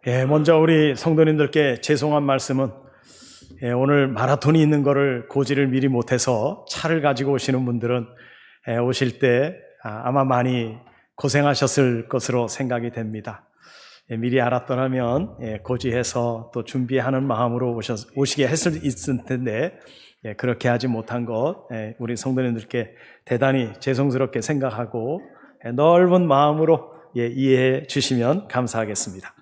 먼저 우리 성도님들께 죄송한 말씀은 오늘 마라톤이 있는 거를 고지를 미리 못해서 차를 가지고 오시는 분들은 오실 때 아마 많이 고생하셨을 것으로 생각이 됩니다. 미리 알았더라면 고지해서 또 준비하는 마음으로 오시게 했을 텐데 그렇게 하지 못한 것 우리 성도님들께 대단히 죄송스럽게 생각하고 넓은 마음으로 이해해 주시면 감사하겠습니다.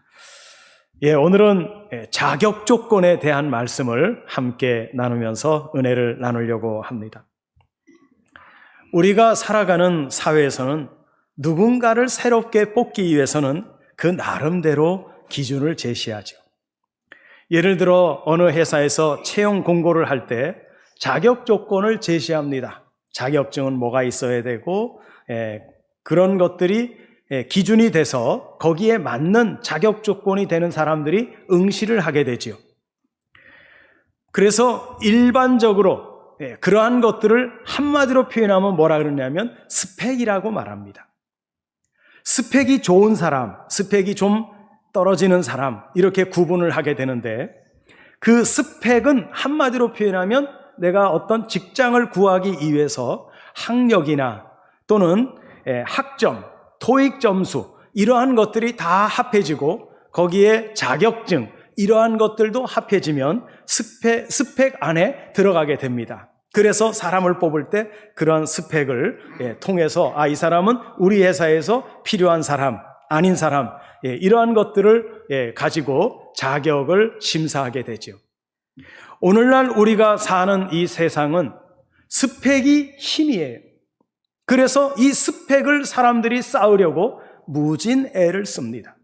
오늘은 자격 조건에 대한 말씀을 함께 나누면서 은혜를 나누려고 합니다. 우리가 살아가는 사회에서는 누군가를 새롭게 뽑기 위해서는 그 나름대로 기준을 제시하죠. 예를 들어 어느 회사에서 채용 공고를 할 때 자격 조건을 제시합니다. 자격증은 뭐가 있어야 되고 그런 것들이 기준이 돼서 거기에 맞는 자격 조건이 되는 사람들이 응시를 하게 되지요. 그래서 일반적으로 그러한 것들을 한마디로 표현하면 뭐라 그러냐면 스펙이라고 말합니다. 스펙이 좋은 사람, 스펙이 좀 떨어지는 사람 이렇게 구분을 하게 되는데 그 스펙은 한마디로 표현하면 내가 어떤 직장을 구하기 위해서 학력이나 또는 학점, 토익 점수 이러한 것들이 다 합해지고 거기에 자격증 이러한 것들도 합해지면 스펙 안에 들어가게 됩니다. 그래서 사람을 뽑을 때 그러한 스펙을 통해서 이 사람은 우리 회사에서 필요한 사람, 아닌 사람 이러한 것들을 가지고 자격을 심사하게 되죠. 오늘날 우리가 사는 이 세상은 스펙이 힘이에요. 그래서 이 스펙을 사람들이 쌓으려고 무진 애를 씁니다.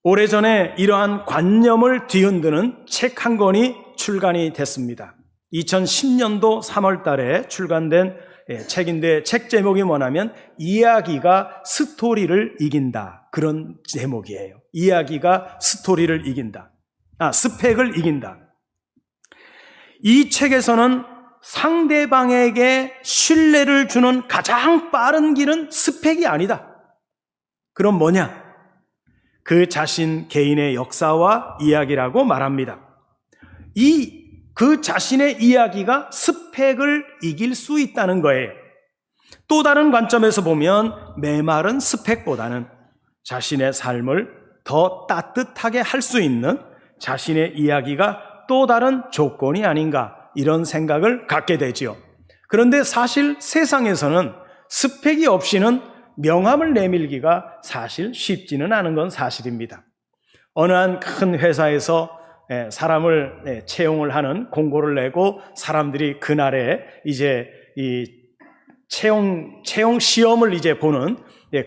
오래전에 이러한 관념을 뒤흔드는 책 한 권이 출간이 됐습니다. 2010년도 3월 달에 출간된 책인데 책 제목이 뭐냐면 이야기가 스토리를 이긴다. 그런 제목이에요. 이야기가 스토리를 이긴다. 스펙을 이긴다. 이 책에서는 상대방에게 신뢰를 주는 가장 빠른 길은 스펙이 아니다. 그럼 뭐냐? 그 자신 개인의 역사와 이야기라고 말합니다. 그 자신의 이야기가 스펙을 이길 수 있다는 거예요. 또 다른 관점에서 보면 메마른 스펙보다는 자신의 삶을 더 따뜻하게 할 수 있는 자신의 이야기가 또 다른 조건이 아닌가 이런 생각을 갖게 되지요. 그런데 사실 세상에서는 스펙이 없이는 명함을 내밀기가 사실 쉽지는 않은 건 사실입니다. 어느 한 큰 회사에서 사람을 채용을 하는 공고를 내고 사람들이 그날에 이제 이 채용 시험을 이제 보는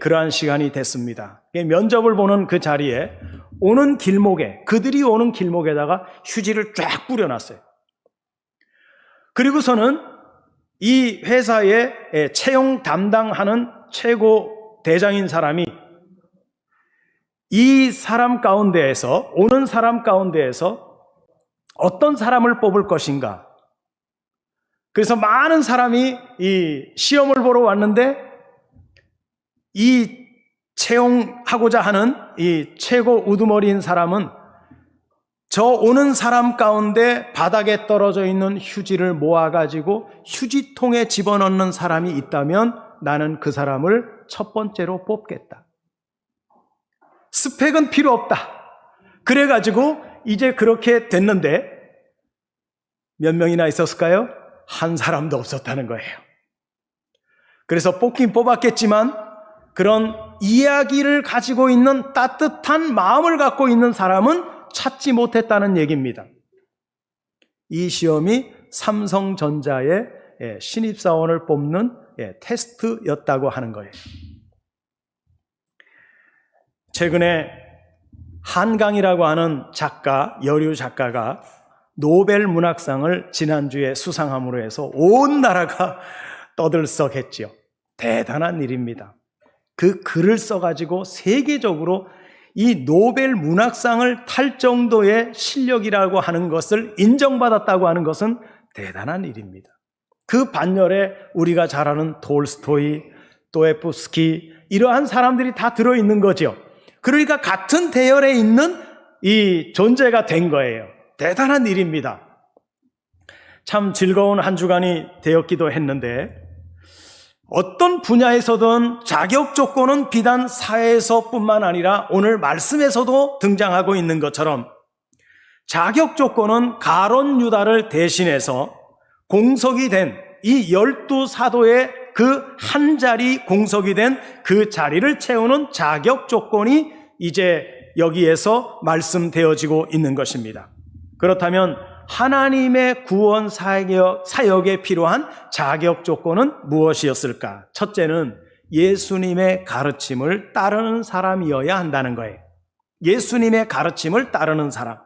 그러한 시간이 됐습니다. 면접을 보는 그 자리에 그들이 오는 길목에다가 휴지를 쫙 뿌려놨어요. 그리고서는 이 회사에 채용 담당하는 최고 대장인 사람이 이 사람 가운데에서 오는 사람 가운데에서 어떤 사람을 뽑을 것인가. 그래서 많은 사람이 이 시험을 보러 왔는데 이 채용하고자 하는 이 최고 우두머리인 사람은 저 오는 사람 가운데 바닥에 떨어져 있는 휴지를 모아가지고 휴지통에 집어넣는 사람이 있다면 나는 그 사람을 첫 번째로 뽑겠다. 스펙은 필요 없다. 그래가지고 이제 그렇게 됐는데 몇 명이나 있었을까요? 한 사람도 없었다는 거예요. 그래서 뽑긴 뽑았겠지만 그런 이야기를 가지고 있는 따뜻한 마음을 갖고 있는 사람은 찾지 못했다는 얘기입니다. 이 시험이 삼성전자의 신입사원을 뽑는 테스트였다고 하는 거예요. 최근에 한강이라고 하는 여류 작가가 노벨 문학상을 지난주에 수상함으로 해서 온 나라가 떠들썩했지요. 대단한 일입니다. 그 글을 써가지고 세계적으로 이 노벨 문학상을 탈 정도의 실력이라고 하는 것을 인정받았다고 하는 것은 대단한 일입니다. 그 반열에 우리가 잘 아는 톨스토이, 도에프스키 이러한 사람들이 다 들어있는 거죠. 그러니까 같은 대열에 있는 이 존재가 된 거예요. 대단한 일입니다. 참 즐거운 한 주간이 되었기도 했는데, 어떤 분야에서든 자격 조건은 비단 사회에서뿐만 아니라 오늘 말씀에서도 등장하고 있는 것처럼 자격 조건은 가론 유다를 대신해서 공석이 된 이 12사도의 그 한 자리 공석이 된 그 자리를 채우는 자격 조건이 이제 여기에서 말씀되어지고 있는 것입니다. 그렇다면 하나님의 구원 사역에 필요한 자격 조건은 무엇이었을까? 첫째는 예수님의 가르침을 따르는 사람이어야 한다는 거예요. 예수님의 가르침을 따르는 사람.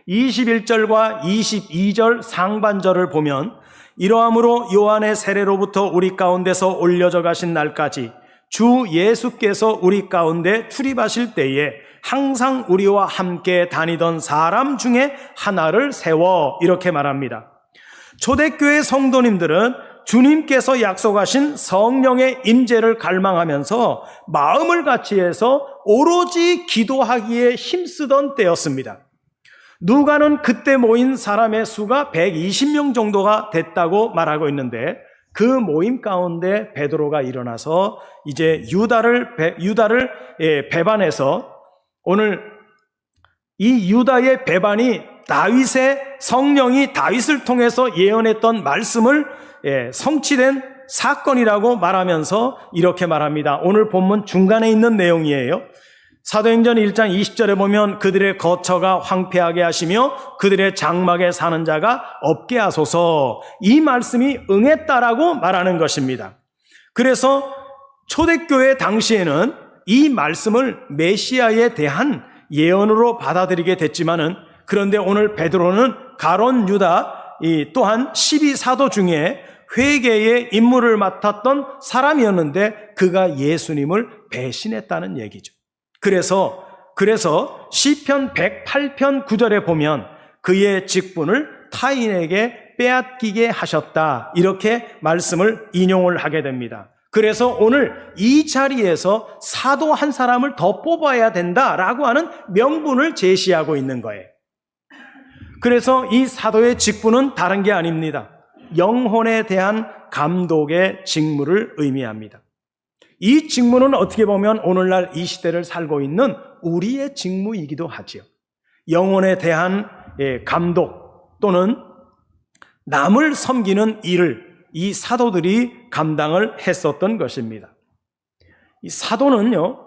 21절과 22절 상반절을 보면 이러함으로 요한의 세례로부터 우리 가운데서 올려져 가신 날까지 주 예수께서 우리 가운데 출입하실 때에 항상 우리와 함께 다니던 사람 중에 하나를 세워, 이렇게 말합니다. 초대교회 성도님들은 주님께서 약속하신 성령의 임재를 갈망하면서 마음을 같이해서 오로지 기도하기에 힘쓰던 때였습니다. 누가는 그때 모인 사람의 수가 120명 정도가 됐다고 말하고 있는데, 그 모임 가운데 베드로가 일어나서 이제 유다를 배반해서, 오늘 이 유다의 배반이 성령이 다윗을 통해서 예언했던 말씀을 성취된 사건이라고 말하면서 이렇게 말합니다. 오늘 본문 중간에 있는 내용이에요. 사도행전 1장 20절에 보면 그들의 거처가 황폐하게 하시며 그들의 장막에 사는 자가 없게 하소서, 이 말씀이 응했다라고 말하는 것입니다. 그래서 초대교회 당시에는 이 말씀을 메시아에 대한 예언으로 받아들이게 됐지만은, 그런데 오늘 베드로는 가론 유다 또한 12사도 중에 회개의 임무를 맡았던 사람이었는데 그가 예수님을 배신했다는 얘기죠. 그래서 시편 108편 9절에 보면 그의 직분을 타인에게 빼앗기게 하셨다, 이렇게 말씀을 인용을 하게 됩니다. 그래서 오늘 이 자리에서 사도 한 사람을 더 뽑아야 된다라고 하는 명분을 제시하고 있는 거예요. 그래서 이 사도의 직분은 다른 게 아닙니다. 영혼에 대한 감독의 직무를 의미합니다. 이 직무는 어떻게 보면 오늘날 이 시대를 살고 있는 우리의 직무이기도 하지요. 영혼에 대한 감독 또는 남을 섬기는 일을 이 사도들이 감당을 했었던 것입니다. 이 사도는요,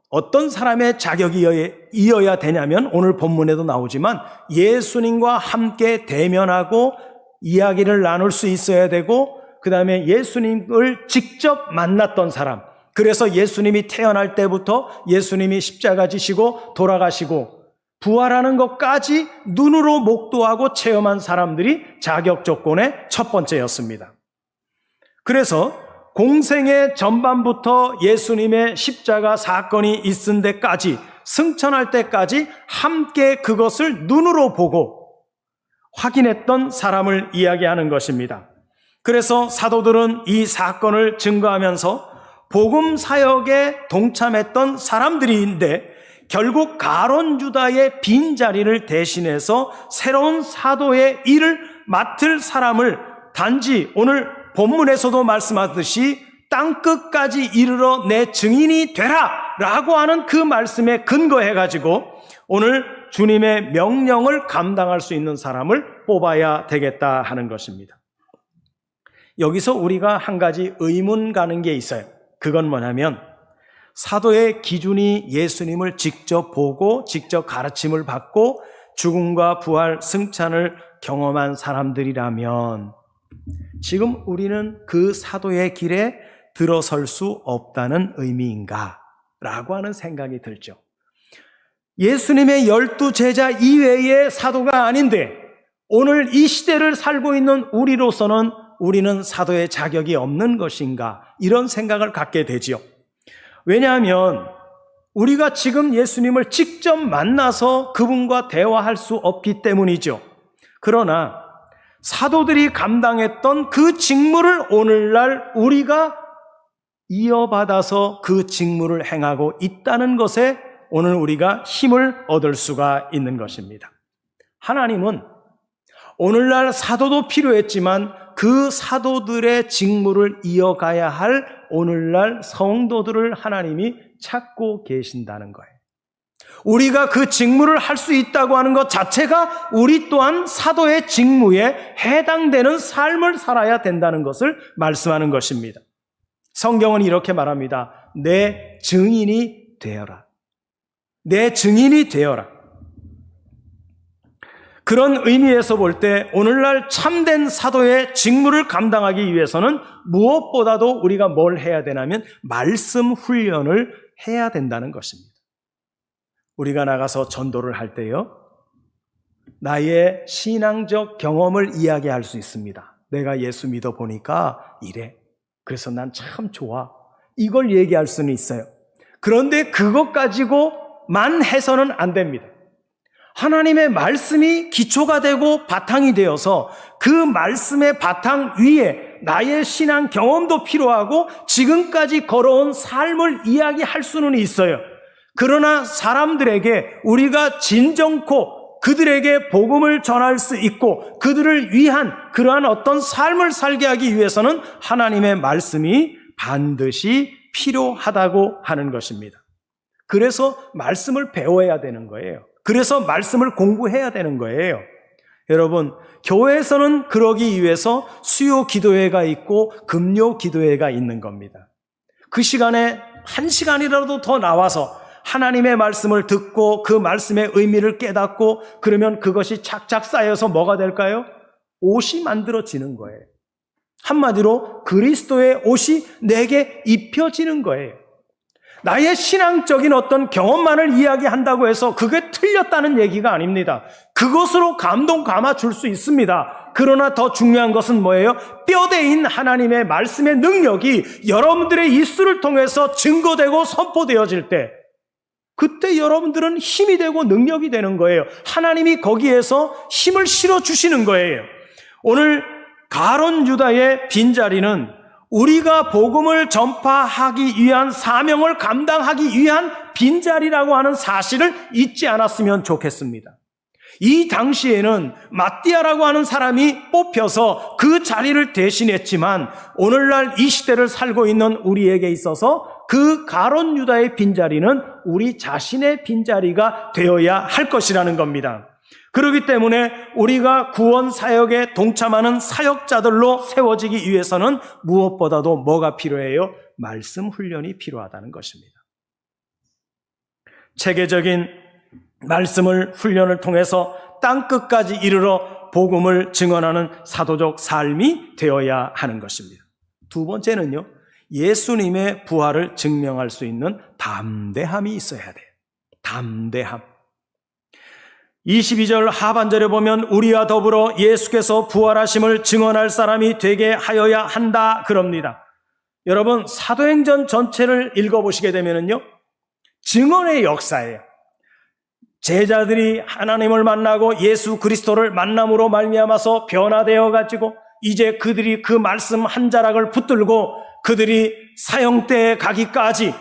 어떤 사람의 자격이어야 되냐면 오늘 본문에도 나오지만 예수님과 함께 대면하고 이야기를 나눌 수 있어야 되고, 그 다음에 예수님을 직접 만났던 사람, 그래서 예수님이 태어날 때부터 예수님이 십자가 지시고 돌아가시고 부활하는 것까지 눈으로 목도하고 체험한 사람들이 자격 조건의 첫 번째였습니다. 그래서 공생의 전반부터 예수님의 십자가 사건이 있은 데까지, 승천할 때까지 함께 그것을 눈으로 보고 확인했던 사람을 이야기하는 것입니다. 그래서 사도들은 이 사건을 증거하면서 복음 사역에 동참했던 사람들인데, 결국 가론 유다의 빈자리를 대신해서 새로운 사도의 일을 맡을 사람을 단지 오늘 본문에서도 말씀하듯이 땅끝까지 이르러 내 증인이 되라 라고 하는 그 말씀에 근거해가지고 오늘 주님의 명령을 감당할 수 있는 사람을 뽑아야 되겠다 하는 것입니다. 여기서 우리가 한 가지 의문 가는 게 있어요. 그건 뭐냐면, 사도의 기준이 예수님을 직접 보고 직접 가르침을 받고 죽음과 부활, 승천을 경험한 사람들이라면 지금 우리는 그 사도의 길에 들어설 수 없다는 의미인가? 라고 하는 생각이 들죠. 예수님의 12제자 이외의 사도가 아닌데 오늘 이 시대를 살고 있는 우리는 사도의 자격이 없는 것인가? 이런 생각을 갖게 되지요. 왜냐하면 우리가 지금 예수님을 직접 만나서 그분과 대화할 수 없기 때문이죠. 그러나 사도들이 감당했던 그 직무를 오늘날 우리가 이어받아서 그 직무를 행하고 있다는 것에 오늘 우리가 힘을 얻을 수가 있는 것입니다. 하나님은 오늘날 사도도 필요했지만 그 사도들의 직무를 이어가야 할 오늘날 성도들을 하나님이 찾고 계신다는 거예요. 우리가 그 직무를 할 수 있다고 하는 것 자체가 우리 또한 사도의 직무에 해당되는 삶을 살아야 된다는 것을 말씀하는 것입니다. 성경은 이렇게 말합니다. 내 증인이 되어라. 내 증인이 되어라. 그런 의미에서 볼 때 오늘날 참된 사도의 직무를 감당하기 위해서는 무엇보다도 우리가 뭘 해야 되냐면 말씀 훈련을 해야 된다는 것입니다. 우리가 나가서 전도를 할 때요, 나의 신앙적 경험을 이야기할 수 있습니다. 내가 예수 믿어보니까 이래. 그래서 난 참 좋아. 이걸 얘기할 수는 있어요. 그런데 그것 가지고만 해서는 안 됩니다. 하나님의 말씀이 기초가 되고 바탕이 되어서 그 말씀의 바탕 위에 나의 신앙 경험도 필요하고 지금까지 걸어온 삶을 이야기할 수는 있어요. 그러나 사람들에게 우리가 진정코 그들에게 복음을 전할 수 있고 그들을 위한 그러한 어떤 삶을 살게 하기 위해서는 하나님의 말씀이 반드시 필요하다고 하는 것입니다. 그래서 말씀을 배워야 되는 거예요. 그래서 말씀을 공부해야 되는 거예요. 여러분, 교회에서는 그러기 위해서 수요 기도회가 있고 금요 기도회가 있는 겁니다. 그 시간에 1시간이라도 더 나와서 하나님의 말씀을 듣고 그 말씀의 의미를 깨닫고 그러면 그것이 착착 쌓여서 뭐가 될까요? 옷이 만들어지는 거예요. 한마디로 그리스도의 옷이 내게 입혀지는 거예요. 나의 신앙적인 어떤 경험만을 이야기한다고 해서 그게 틀렸다는 얘기가 아닙니다. 그것으로 감동 감아 줄 수 있습니다. 그러나 더 중요한 것은 뭐예요? 뼈대인 하나님의 말씀의 능력이 여러분들의 입술을 통해서 증거되고 선포되어질 때 그때 여러분들은 힘이 되고 능력이 되는 거예요. 하나님이 거기에서 힘을 실어주시는 거예요. 오늘 가론 유다의 빈자리는 우리가 복음을 전파하기 위한 사명을 감당하기 위한 빈자리라고 하는 사실을 잊지 않았으면 좋겠습니다. 이 당시에는 마띠아라고 하는 사람이 뽑혀서 그 자리를 대신했지만 오늘날 이 시대를 살고 있는 우리에게 있어서 그 가론 유다의 빈자리는 우리 자신의 빈자리가 되어야 할 것이라는 겁니다. 그렇기 때문에 우리가 구원 사역에 동참하는 사역자들로 세워지기 위해서는 무엇보다도 뭐가 필요해요? 말씀 훈련이 필요하다는 것입니다. 체계적인 말씀을 훈련을 통해서 땅끝까지 이르러 복음을 증언하는 사도적 삶이 되어야 하는 것입니다. 두 번째는요, 예수님의 부활을 증명할 수 있는 담대함이 있어야 돼요. 담대함. 22절 하반절에 보면 우리와 더불어 예수께서 부활하심을 증언할 사람이 되게 하여야 한다 그럽니다. 여러분, 사도행전 전체를 읽어보시게 되면요, 증언의 역사예요. 제자들이 하나님을 만나고 예수 그리스도를 만남으로 말미암아서 변화되어 가지고 이제 그들이 그 말씀 한 자락을 붙들고 그들이 사형대에 가기까지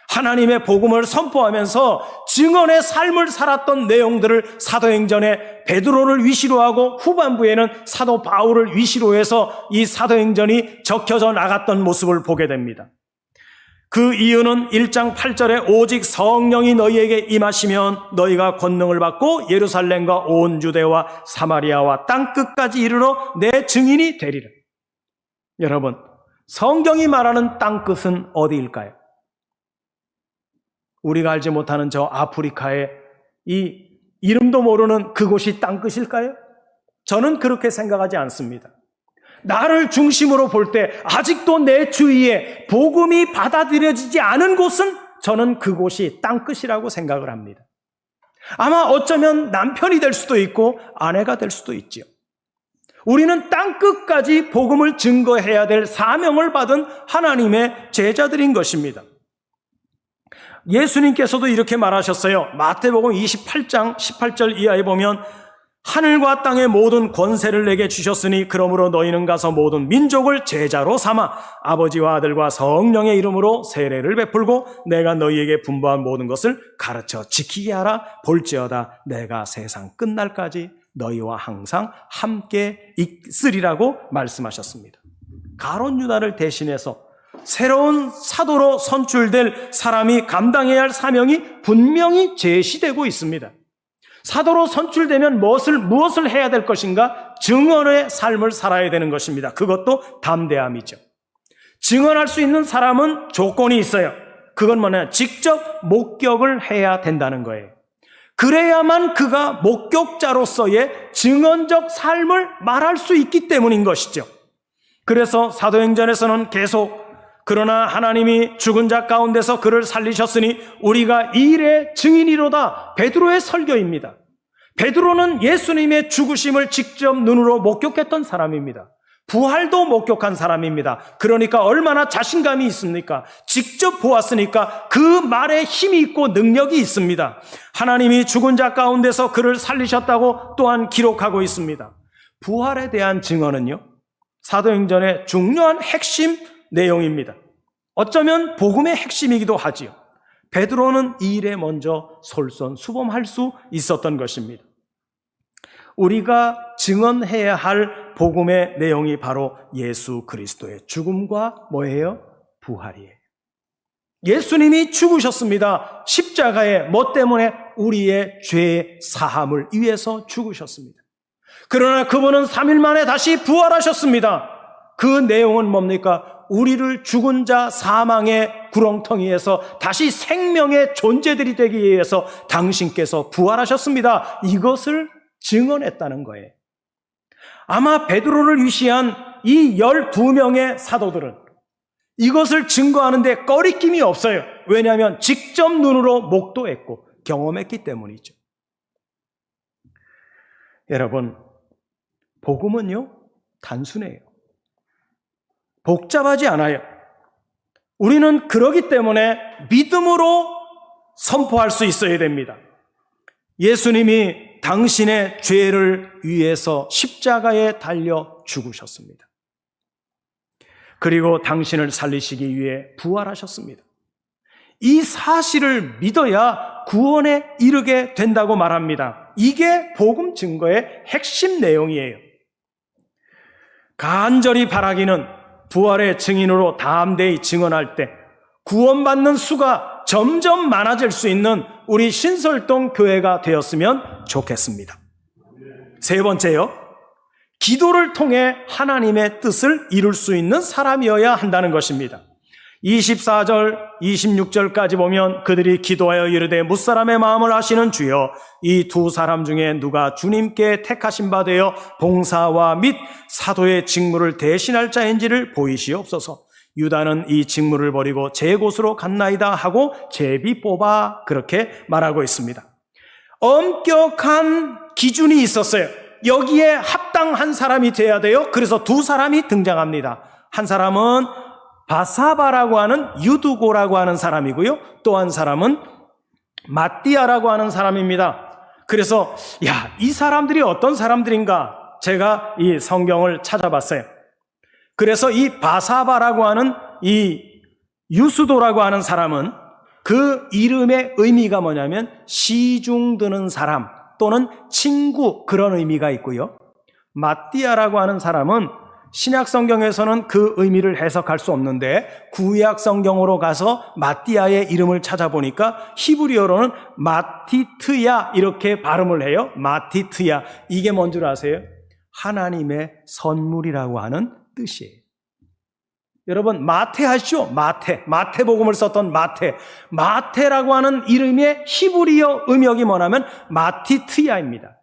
하나님의 복음을 선포하면서 증언의 삶을 살았던 내용들을 사도행전에 베드로를 위시로 하고 후반부에는 사도 바울을 위시로 해서 이 사도행전이 적혀져 나갔던 모습을 보게 됩니다. 그 이유는 1장 8절에 오직 성령이 너희에게 임하시면 너희가 권능을 받고 예루살렘과 온 유대와 사마리아와 땅끝까지 이르러 내 증인이 되리라. 여러분, 성경이 말하는 땅끝은 어디일까요? 우리가 알지 못하는 저 아프리카의 이 이름도 모르는 그곳이 땅끝일까요? 저는 그렇게 생각하지 않습니다. 나를 중심으로 볼 때 아직도 내 주위에 복음이 받아들여지지 않은 곳은 저는 그곳이 땅끝이라고 생각을 합니다. 아마 어쩌면 남편이 될 수도 있고 아내가 될 수도 있죠. 우리는 땅끝까지 복음을 증거해야 될 사명을 받은 하나님의 제자들인 것입니다. 예수님께서도 이렇게 말하셨어요. 마태복음 28장 18절 이하에 보면 하늘과 땅의 모든 권세를 내게 주셨으니 그러므로 너희는 가서 모든 민족을 제자로 삼아 아버지와 아들과 성령의 이름으로 세례를 베풀고 내가 너희에게 분부한 모든 것을 가르쳐 지키게 하라. 볼지어다 내가 세상 끝날까지 너희와 항상 함께 있으리라고 말씀하셨습니다. 가룟 유다를 대신해서 새로운 사도로 선출될 사람이 감당해야 할 사명이 분명히 제시되고 있습니다. 사도로 선출되면 무엇을 해야 될 것인가? 증언의 삶을 살아야 되는 것입니다. 그것도 담대함이죠. 증언할 수 있는 사람은 조건이 있어요. 그건 뭐냐? 직접 목격을 해야 된다는 거예요. 그래야만 그가 목격자로서의 증언적 삶을 말할 수 있기 때문인 것이죠. 그래서 사도행전에서는 계속 그러나 하나님이 죽은 자 가운데서 그를 살리셨으니 우리가 이 일의 증인이로다. 베드로의 설교입니다. 베드로는 예수님의 죽으심을 직접 눈으로 목격했던 사람입니다. 부활도 목격한 사람입니다. 그러니까 얼마나 자신감이 있습니까? 직접 보았으니까 그 말에 힘이 있고 능력이 있습니다. 하나님이 죽은 자 가운데서 그를 살리셨다고 또한 기록하고 있습니다. 부활에 대한 증언은요, 사도행전의 중요한 핵심 내용입니다. 어쩌면 복음의 핵심이기도 하지요. 베드로는 이 일에 먼저 솔선수범할 수 있었던 것입니다. 우리가 증언해야 할 복음의 내용이 바로 예수 그리스도의 죽음과 뭐예요? 부활이에요. 예수님이 죽으셨습니다. 십자가에 뭐 때문에? 우리의 죄 사함을 위해서 죽으셨습니다. 그러나 그분은 3일 만에 다시 부활하셨습니다. 그 내용은 뭡니까? 우리를 죽은 자 사망의 구렁텅이에서 다시 생명의 존재들이 되기 위해서 당신께서 부활하셨습니다. 이것을 증언했다는 거예요. 아마 베드로를 위시한 이 12명의 사도들은 이것을 증거하는데 꺼리낌이 없어요. 왜냐하면 직접 눈으로 목도했고 경험했기 때문이죠. 여러분, 복음은요, 단순해요. 복잡하지 않아요. 우리는 그러기 때문에 믿음으로 선포할 수 있어야 됩니다. 예수님이 당신의 죄를 위해서 십자가에 달려 죽으셨습니다. 그리고 당신을 살리시기 위해 부활하셨습니다. 이 사실을 믿어야 구원에 이르게 된다고 말합니다. 이게 복음 증거의 핵심 내용이에요. 간절히 바라기는 부활의 증인으로 담대히 증언할 때 구원받는 수가 점점 많아질 수 있는 우리 신설동 교회가 되었으면 좋겠습니다. 세 번째요, 기도를 통해 하나님의 뜻을 이룰 수 있는 사람이어야 한다는 것입니다. 24절, 26절까지 보면 그들이 기도하여 이르되 뭇사람의 마음을 아시는 주여, 이 두 사람 중에 누가 주님께 택하신 바 되어 봉사와 및 사도의 직무를 대신할 자인지를 보이시옵소서. 유다는 이 직무를 버리고 제 곳으로 갔나이다 하고 제비 뽑아, 그렇게 말하고 있습니다. 엄격한 기준이 있었어요. 여기에 합당한 사람이 돼야 돼요. 그래서 두 사람이 등장합니다. 한 사람은 바사바라고 하는 유두고라고 하는 사람이고요. 또 한 사람은 마띠아라고 하는 사람입니다. 그래서 이 사람들이 어떤 사람들인가? 제가 이 성경을 찾아봤어요. 그래서 이 바사바라고 하는 이 유수도라고 하는 사람은 그 이름의 의미가 뭐냐면 시중 드는 사람 또는 친구, 그런 의미가 있고요. 마띠아라고 하는 사람은 신약 성경에서는 그 의미를 해석할 수 없는데 구약 성경으로 가서 마띠아의 이름을 찾아보니까 히브리어로는 마티트야 이렇게 발음을 해요. 마티트야. 이게 뭔 줄 아세요? 하나님의 선물이라고 하는 뜻이에요. 여러분, 마태 아시죠? 마태복음을 썼던 마태라고 하는 이름의 히브리어 음역이 뭐냐면 마티트야입니다.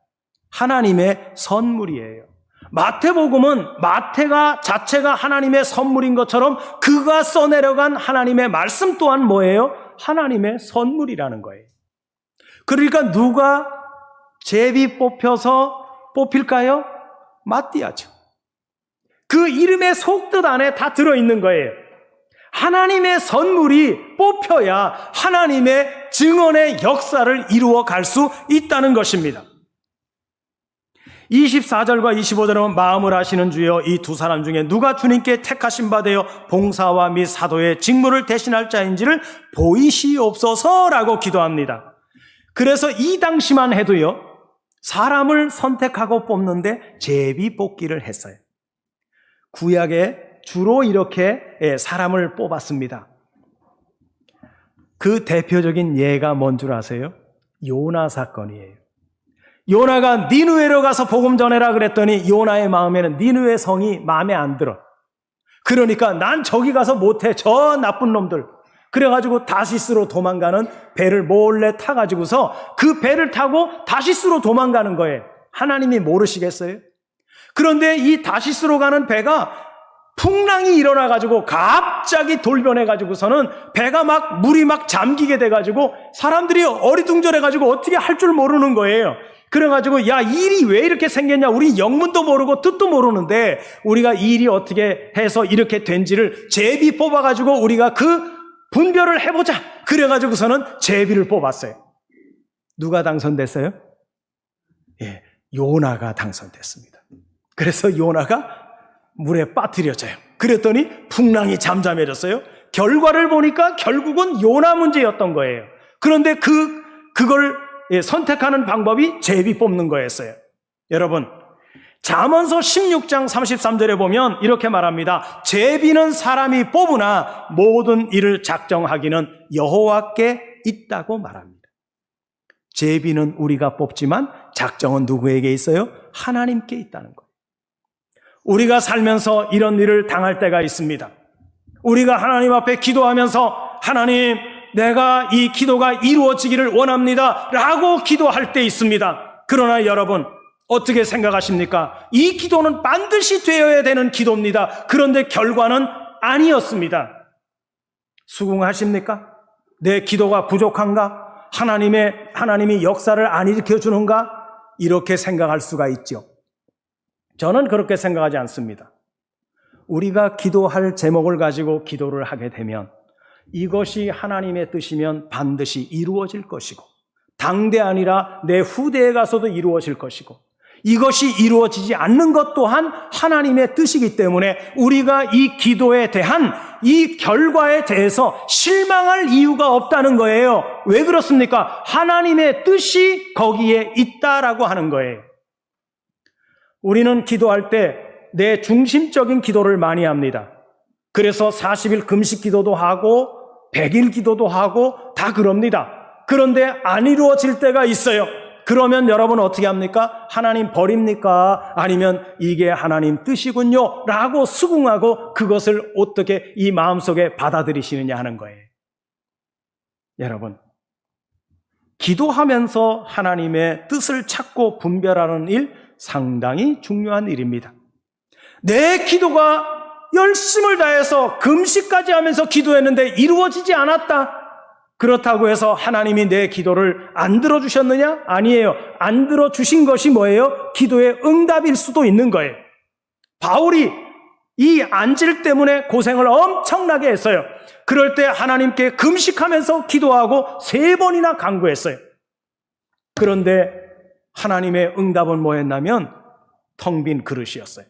하나님의 선물이에요. 마태복음은 마태가 자체가 하나님의 선물인 것처럼 그가 써내려간 하나님의 말씀 또한 뭐예요? 하나님의 선물이라는 거예요. 그러니까 누가 제비 뽑힐까요? 마띠아죠. 그 이름의 속뜻 안에 다 들어있는 거예요. 하나님의 선물이 뽑혀야 하나님의 증언의 역사를 이루어 갈 수 있다는 것입니다. 24절과 25절은 마음을 아시는 주여 이 두 사람 중에 누가 주님께 택하신 바 되어 봉사와 및 사도의 직무를 대신할 자인지를 보이시옵소서라고 기도합니다. 그래서 이 당시만 해도요, 사람을 선택하고 뽑는데 제비 뽑기를 했어요. 구약에 주로 이렇게 사람을 뽑았습니다. 그 대표적인 예가 뭔 줄 아세요? 요나 사건이에요. 요나가 니느웨로 가서 복음 전해라 그랬더니 요나의 마음에는 니느웨 성이 마음에 안 들어. 그러니까 난 저기 가서 못해, 저 나쁜 놈들. 그래가지고 다시스로 도망가는 배를 몰래 타가지고서 그 배를 타고 다시스로 도망가는 거예요. 하나님이 모르시겠어요? 그런데 이 다시스로 가는 배가 풍랑이 일어나가지고 갑자기 돌변해가지고서는 배가 물이 잠기게 돼가지고 사람들이 어리둥절해가지고 어떻게 할 줄 모르는 거예요. 그래가지고 야, 일이 왜 이렇게 생겼냐? 우리 영문도 모르고 뜻도 모르는데 우리가 일이 어떻게 해서 이렇게 된지를 제비 뽑아가지고 우리가 그 분별을 해보자. 그래가지고서는 제비를 뽑았어요. 누가 당선됐어요? 예, 요나가 당선됐습니다. 그래서 요나가 물에 빠뜨려져요. 그랬더니 풍랑이 잠잠해졌어요. 결과를 보니까 결국은 요나 문제였던 거예요. 그런데 그걸 선택하는 방법이 제비 뽑는 거였어요. 여러분, 잠언서 16장 33절에 보면 이렇게 말합니다. 제비는 사람이 뽑으나 모든 일을 작정하기는 여호와께 있다고 말합니다. 제비는 우리가 뽑지만 작정은 누구에게 있어요? 하나님께 있다는 거예요. 우리가 살면서 이런 일을 당할 때가 있습니다. 우리가 하나님 앞에 기도하면서 하나님, 내가 이 기도가 이루어지기를 원합니다 라고 기도할 때 있습니다. 그러나 여러분, 어떻게 생각하십니까? 이 기도는 반드시 되어야 되는 기도입니다. 그런데 결과는 아니었습니다. 수긍하십니까? 내 기도가 부족한가? 하나님이 역사를 안 일으켜주는가? 이렇게 생각할 수가 있죠. 저는 그렇게 생각하지 않습니다. 우리가 기도할 제목을 가지고 기도를 하게 되면 이것이 하나님의 뜻이면 반드시 이루어질 것이고, 당대 아니라 내 후대에 가서도 이루어질 것이고, 이것이 이루어지지 않는 것 또한 하나님의 뜻이기 때문에 우리가 이 기도에 대한 이 결과에 대해서 실망할 이유가 없다는 거예요. 왜 그렇습니까? 하나님의 뜻이 거기에 있다라고 하는 거예요. 우리는 기도할 때 내 중심적인 기도를 많이 합니다. 그래서 40일 금식 기도도 하고 100일 기도도 하고 다 그럽니다. 그런데 안 이루어질 때가 있어요. 그러면 여러분 어떻게 합니까? 하나님 버립니까? 아니면 이게 하나님 뜻이군요 라고 수긍하고 그것을 어떻게 이 마음속에 받아들이시느냐 하는 거예요. 여러분, 기도하면서 하나님의 뜻을 찾고 분별하는 일 상당히 중요한 일입니다. 내 기도가 열심을 다해서 금식까지 하면서 기도했는데 이루어지지 않았다. 그렇다고 해서 하나님이 내 기도를 안 들어주셨느냐? 아니에요. 안 들어주신 것이 뭐예요? 기도의 응답일 수도 있는 거예요. 바울이 이 안질 때문에 고생을 엄청나게 했어요. 그럴 때 하나님께 금식하면서 기도하고 3번이나 간구했어요. 그런데 하나님의 응답은 뭐였냐면 텅 빈 그릇이었어요.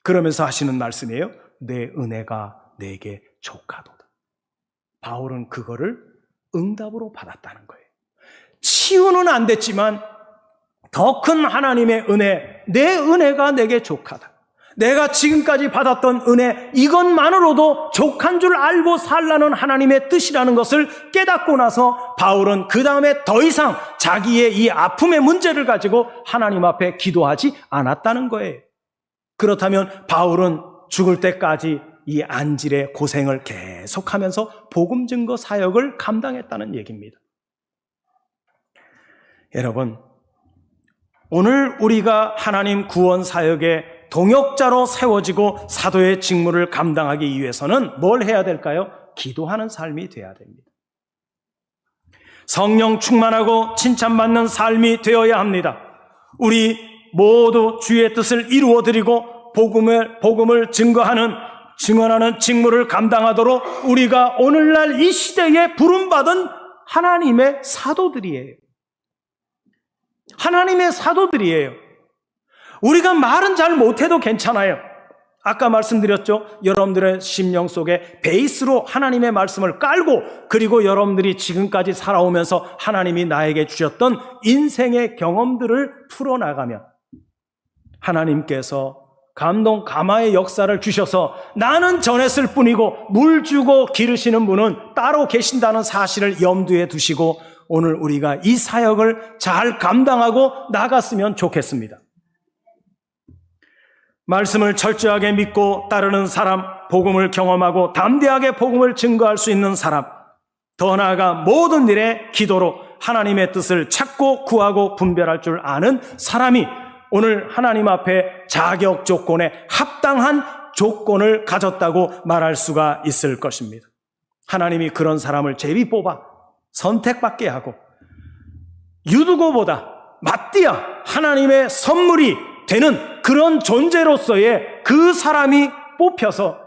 그러면서 하시는 말씀이에요. 내 은혜가 내게 족하도다. 바울은 그거를 응답으로 받았다는 거예요. 치유는 안 됐지만 더 큰 하나님의 은혜, 내 은혜가 내게 족하다. 내가 지금까지 받았던 은혜, 이것만으로도 족한 줄 알고 살라는 하나님의 뜻이라는 것을 깨닫고 나서 바울은 그 다음에 더 이상 자기의 이 아픔의 문제를 가지고 하나님 앞에 기도하지 않았다는 거예요. 그렇다면 바울은 죽을 때까지 이 안질의 고생을 계속하면서 복음 증거 사역을 감당했다는 얘기입니다. 여러분, 오늘 우리가 하나님 구원 사역의 동역자로 세워지고 사도의 직무를 감당하기 위해서는 뭘 해야 될까요? 기도하는 삶이 돼야 됩니다. 성령 충만하고 칭찬받는 삶이 되어야 합니다. 우리 모두 주의 뜻을 이루어드리고 복음을 증언하는 직무를 감당하도록 우리가 오늘날 이 시대에 부름받은 하나님의 사도들이에요. 하나님의 사도들이에요. 우리가 말은 잘 못해도 괜찮아요. 아까 말씀드렸죠. 여러분들의 심령 속에 베이스로 하나님의 말씀을 깔고, 그리고 여러분들이 지금까지 살아오면서 하나님이 나에게 주셨던 인생의 경험들을 풀어나가면 하나님께서 감동 감화의 역사를 주셔서 나는 전했을 뿐이고 물 주고 기르시는 분은 따로 계신다는 사실을 염두에 두시고 오늘 우리가 이 사역을 잘 감당하고 나갔으면 좋겠습니다. 말씀을 철저하게 믿고 따르는 사람, 복음을 경험하고 담대하게 복음을 증거할 수 있는 사람, 더 나아가 모든 일에 기도로 하나님의 뜻을 찾고 구하고 분별할 줄 아는 사람이 오늘 하나님 앞에 자격 조건에 합당한 조건을 가졌다고 말할 수가 있을 것입니다. 하나님이 그런 사람을 제비 뽑아 선택받게 하고 유두고보다 마띠아 하나님의 선물이 되는 그런 존재로서의 그 사람이 뽑혀서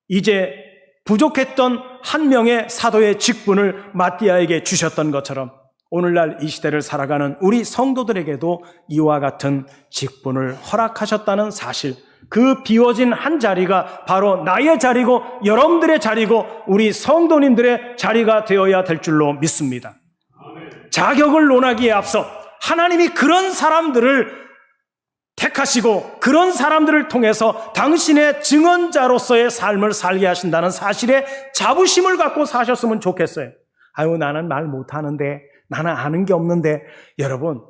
이제 부족했던 한 명의 사도의 직분을 마띠아에게 주셨던 것처럼 오늘날 이 시대를 살아가는 우리 성도들에게도 이와 같은 직분을 허락하셨다는 사실, 그 비워진 한 자리가 바로 나의 자리고 여러분들의 자리고 우리 성도님들의 자리가 되어야 될 줄로 믿습니다. 자격을 논하기에 앞서 하나님이 그런 사람들을 택하시고 그런 사람들을 통해서 당신의 증언자로서의 삶을 살게 하신다는 사실에 자부심을 갖고 사셨으면 좋겠어요. 아유, 나는 말 못하는데, 나는 아는 게 없는데. 여러분,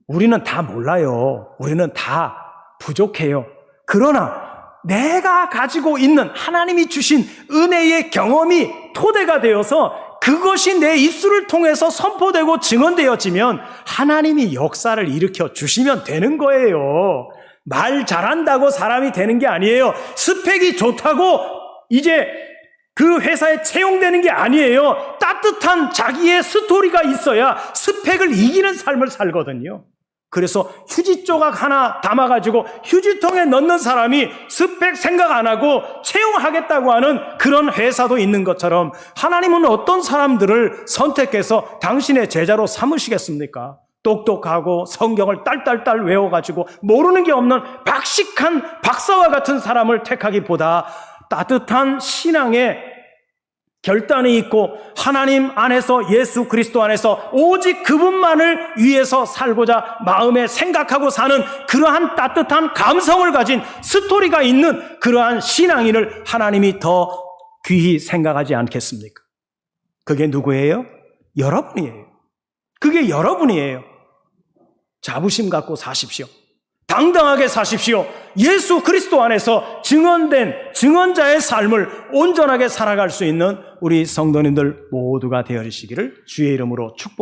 우리는 다 몰라요. 우리는 다 부족해요. 그러나 내가 가지고 있는 하나님이 주신 은혜의 경험이 토대가 되어서 그것이 내 입술을 통해서 선포되고 증언되어지면 하나님이 역사를 일으켜 주시면 되는 거예요. 말 잘한다고 사람이 되는 게 아니에요. 스펙이 좋다고 이제 그 회사에 채용되는 게 아니에요. 따뜻한 자기의 스토리가 있어야 스펙을 이기는 삶을 살거든요. 그래서 휴지 조각 하나 담아가지고 휴지통에 넣는 사람이 스펙 생각 안 하고 채용하겠다고 하는 그런 회사도 있는 것처럼 하나님은 어떤 사람들을 선택해서 당신의 제자로 삼으시겠습니까? 똑똑하고 성경을 딸딸딸 외워가지고 모르는 게 없는 박식한 박사와 같은 사람을 택하기보다 따뜻한 신앙의 결단이 있고 하나님 안에서 예수 그리스도 안에서 오직 그분만을 위해서 살고자 마음에 생각하고 사는 그러한 따뜻한 감성을 가진 스토리가 있는 그러한 신앙인을 하나님이 더 귀히 생각하지 않겠습니까? 그게 누구예요? 여러분이에요. 그게 여러분이에요. 자부심 갖고 사십시오. 당당하게 사십시오. 예수 그리스도 안에서 증언된 증언자의 삶을 온전하게 살아갈 수 있는 우리 성도님들 모두가 되어주시기를 주의 이름으로 축복합니다.